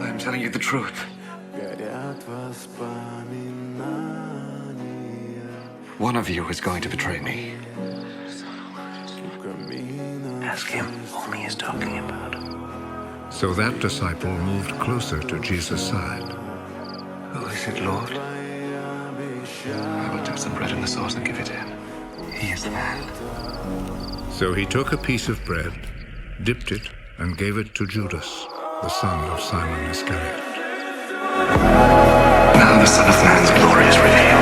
I'm telling you the truth. One of you is going to betray me. Ask him whom he is talking about. So that disciple moved closer to Jesus' side. Who is it, Lord? I will dip some bread in the sauce and give it to him. He is the man. So he took a piece of bread, dipped it, and gave it to Judas, the son of Simon Iscariot. Now the Son of Man's glory is revealed.